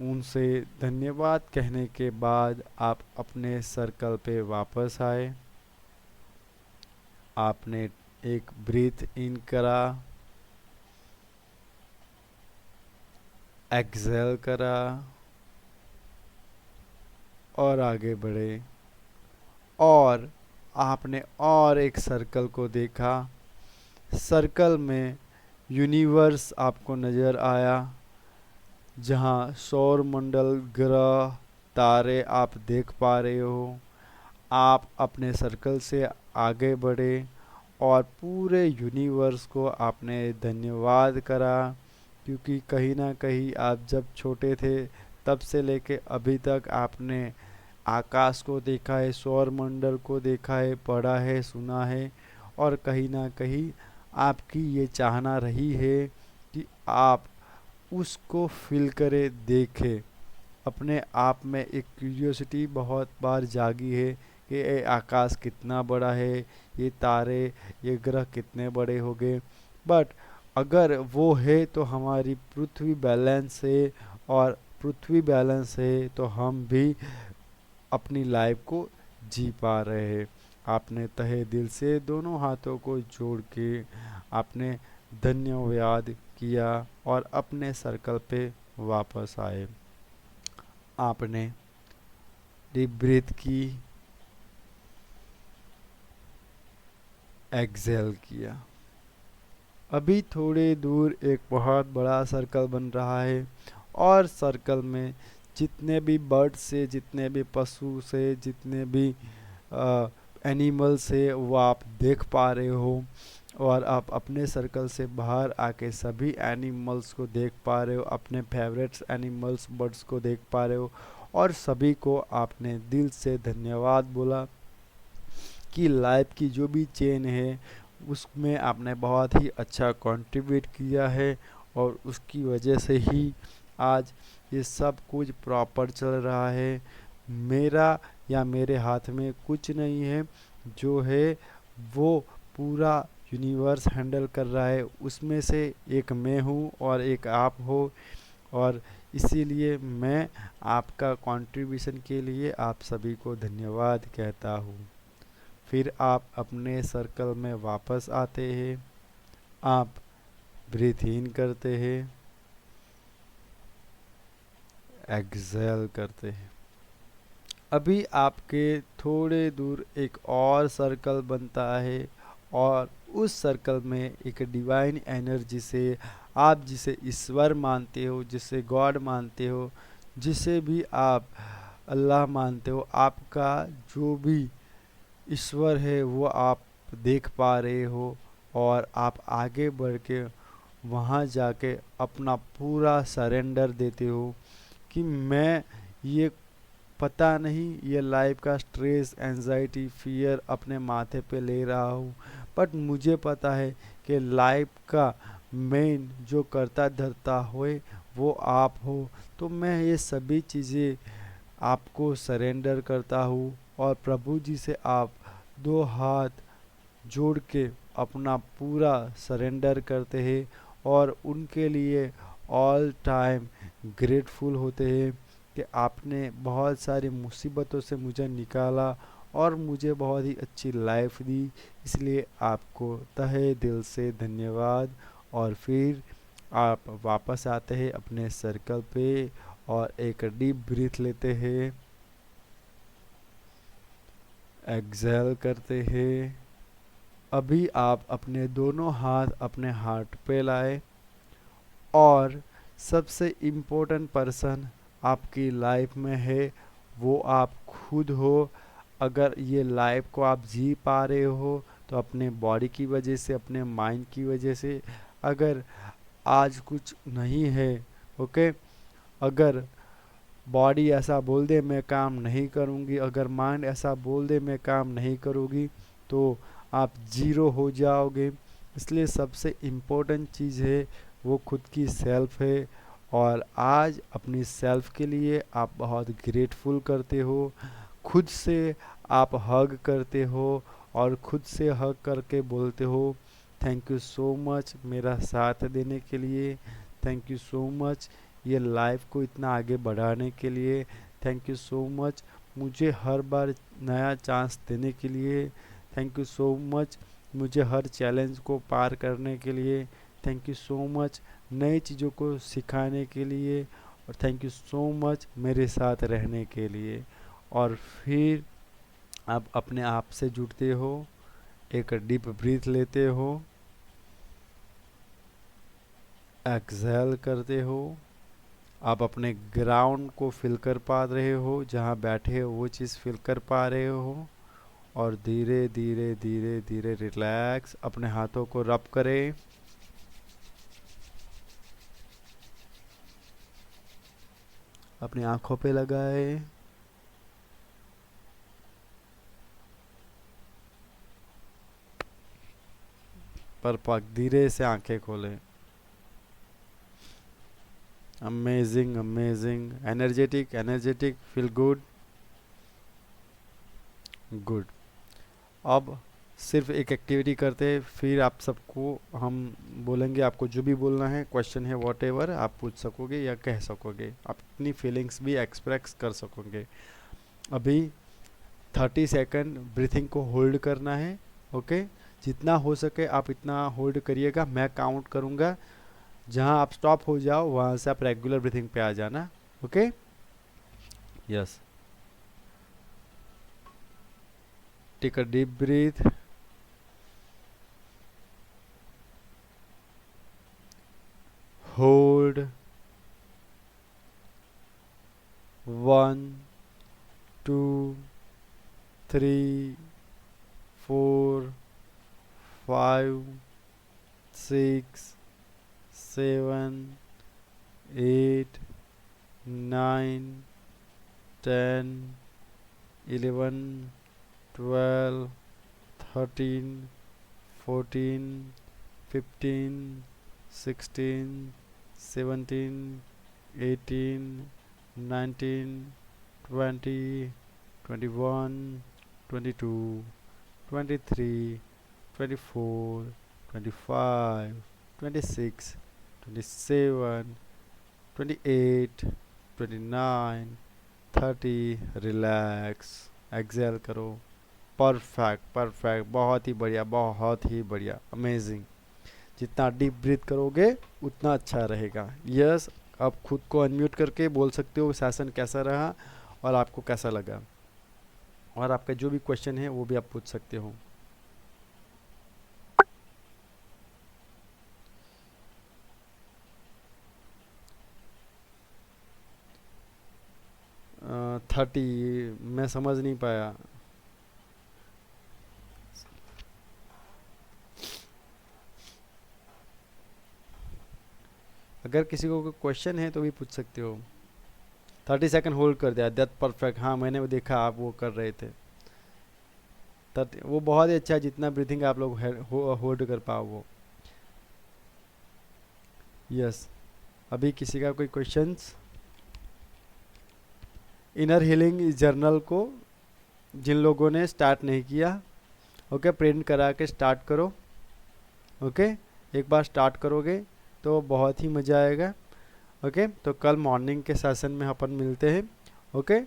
उनसे धन्यवाद कहने के बाद आप अपने सर्कल पे वापस आए। आपने एक ब्रीथ इन करा, एक्सहेल करा और आगे बढ़े। और आपने और एक सर्कल को देखा। सर्कल में यूनिवर्स आपको नज़र आया, जहाँ सौर मंडल, ग्रह, तारे आप देख पा रहे हो। आप अपने सर्कल से आगे बढ़े और पूरे यूनिवर्स को आपने धन्यवाद करा, क्योंकि कहीं ना कहीं आप जब छोटे थे तब से लेके अभी तक आपने आकाश को देखा है, सौर मंडल को देखा है, पढ़ा है, सुना है, और कहीं ना कहीं आपकी ये चाहना रही है कि आप उसको फील करे, देखे। अपने आप में एक क्यूरियोसिटी बहुत बार जागी है कि ये आकाश कितना बड़ा है, ये तारे, ये ग्रह कितने बड़े हो गए। बट अगर वो है तो हमारी पृथ्वी बैलेंस है, और पृथ्वी बैलेंस है तो हम भी अपनी लाइफ को जी पा रहे हैं। आपने तहे दिल से दोनों हाथों को जोड़ के आपने धन्यवाद किया और अपने सर्कल पे वापस आए। आपने डीप ब्रीथ की, एक्सहेल किया। अभी थोड़े दूर एक बहुत बड़ा सर्कल बन रहा है, और सर्कल में जितने भी बर्ड से, जितने भी पशु से, जितने भी एनिमल से वो आप देख पा रहे हो। और आप अपने सर्कल से बाहर आके सभी एनिमल्स को देख पा रहे हो, अपने फेवरेट्स एनिमल्स, बर्ड्स को देख पा रहे हो, और सभी को आपने दिल से धन्यवाद बोला कि लाइफ की जो भी चेन है उसमें आपने बहुत ही अच्छा कंट्रीब्यूट किया है, और उसकी वजह से ही आज ये सब कुछ प्रॉपर चल रहा है। मेरा या मेरे हाथ में कुछ नहीं है, जो है वो पूरा यूनिवर्स हैंडल कर रहा है। उसमें से एक मैं हूँ और एक आप हो, और इसीलिए मैं आपका कंट्रीब्यूशन के लिए आप सभी को धन्यवाद कहता हूँ। फिर आप अपने सर्कल में वापस आते हैं, आप ब्रीथ इन करते हैं, एक्सहेल करते हैं। अभी आपके थोड़े दूर एक और सर्कल बनता है और उस सर्कल में एक डिवाइन एनर्जी से आप जिसे ईश्वर मानते हो, जिसे गॉड मानते हो, जिसे भी आप अल्लाह मानते हो, आपका जो भी ईश्वर है वो आप देख पा रहे हो और आप आगे बढ़ के वहाँ जाके अपना पूरा सरेंडर देते हो कि मैं ये पता नहीं ये लाइफ का स्ट्रेस, एंजाइटी, फियर अपने माथे पे ले रहा हूँ, बट मुझे पता है कि लाइफ का मेन जो करता धरता होए वो आप हो। तो मैं ये सभी चीज़ें आपको सरेंडर करता हूँ और प्रभु जी से आप दो हाथ जोड़ के अपना पूरा सरेंडर करते हैं और उनके लिए ऑल टाइम ग्रेटफुल होते हैं कि आपने बहुत सारी मुसीबतों से मुझे निकाला और मुझे बहुत ही अच्छी लाइफ दी, इसलिए आपको तहे दिल से धन्यवाद। और फिर आप वापस आते हैं अपने सर्कल पे और एक डीप ब्रीथ लेते हैं, एक्सहेल करते हैं। अभी आप अपने दोनों हाथ अपने हार्ट पे लाए और सबसे इम्पोर्टेंट पर्सन आपकी लाइफ में है वो आप खुद हो। अगर ये लाइफ को आप जी पा रहे हो तो अपने बॉडी की वजह से, अपने माइंड की वजह से। अगर आज कुछ नहीं है, ओके, अगर बॉडी ऐसा बोल दे मैं काम नहीं करूँगी, अगर माइंड ऐसा बोल दे मैं काम नहीं करूँगी, तो आप जीरो हो जाओगे। इसलिए सबसे इम्पोर्टेंट चीज़ है वो खुद की सेल्फ है और आज अपनी सेल्फ के लिए आप बहुत ग्रेटफुल करते हो, खुद से आप हग करते हो और खुद से हग करके बोलते हो थैंक यू सो मच मेरा साथ देने के लिए, थैंक यू सो मच ये लाइफ को इतना आगे बढ़ाने के लिए, थैंक यू सो मच मुझे हर बार नया चांस देने के लिए, थैंक यू सो मच मुझे हर चैलेंज को पार करने के लिए, थैंक यू सो मच नई चीज़ों को सिखाने के लिए और थैंक यू सो मच मेरे साथ रहने के लिए। और फिर आप अपने आप से जुड़ते हो, एक डीप ब्रीथ लेते हो, एक्सहेल करते हो, आप अपने ग्राउंड को फील कर पा रहे हो, जहाँ बैठे हो वो चीज़ फील कर पा रहे हो और धीरे धीरे धीरे धीरे रिलैक्स अपने हाथों को रब करें। अपनी आंखों पे लगाए पर पक धीरे से आंखें खोलें। Amazing amazing, energetic energetic, feel good good. अब सिर्फ एक एक्टिविटी करते हैं, फिर आप सबको हम बोलेंगे, आपको जो भी बोलना है, क्वेश्चन है वॉट एवर आप पूछ सकोगे या कह सकोगे, आप अपनी फीलिंग्स भी एक्सप्रेस कर सकोगे। अभी 30 सेकंड ब्रीथिंग को होल्ड करना है, ओके। जितना हो सके आप इतना होल्ड करिएगा, मैं काउंट करूँगा, जहाँ आप स्टॉप हो जाओ वहाँ से आप रेगुलर ब्रीथिंग पे आ जाना, okay. Yes, take a deep breath, hold, 1 2 3 4 5 6 7 8 9 10 11 12 13 14 15 16 17 18 19 20 21 22 23 24 25 26 27 28 29 30। Relax, Excel करो, परफेक्ट परफेक्ट, बहुत ही बढ़िया, बहुत ही बढ़िया, अमेजिंग। जितना डीप ब्रीथ करोगे उतना अच्छा रहेगा। यस, आप खुद को अनम्यूट करके बोल सकते हो सेशन कैसा रहा और आपको कैसा लगा, और आपका जो भी क्वेश्चन है वो भी आप पूछ सकते हो। अ, 30, मैं समझ नहीं पाया। अगर किसी को कोई क्वेश्चन है तो भी पूछ सकते हो। 30 सेकंड होल्ड कर दिया, दैट परफेक्ट। हाँ, मैंने वो देखा आप वो कर रहे थे। वो बहुत ही अच्छा है, जितना ब्रीथिंग आप लोग होल्ड कर पाओ वो। यस, अभी किसी का कोई क्वेश्चंस? इनर हीलिंग जर्नल को जिन लोगों ने स्टार्ट नहीं किया, ओके, प्रिंट करा के स्टार्ट करो। ओके, एक बार स्टार्ट करोगे तो बहुत ही मज़ा आएगा। ओके, तो कल मॉर्निंग के सेशन में अपन मिलते हैं। ओके,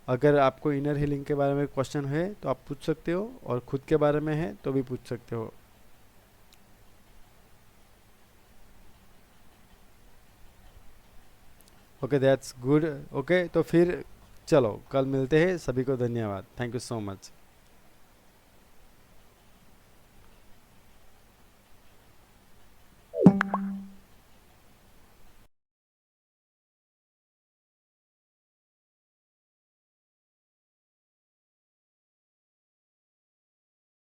अगर आपको इनर हीलिंग के बारे में क्वेश्चन है तो आप पूछ सकते हो, और खुद के बारे में है तो भी पूछ सकते हो। Okay, that's good. ओके, तो फिर चलो कल मिलते हैं। सभी को धन्यवाद, थैंक यू सो मच।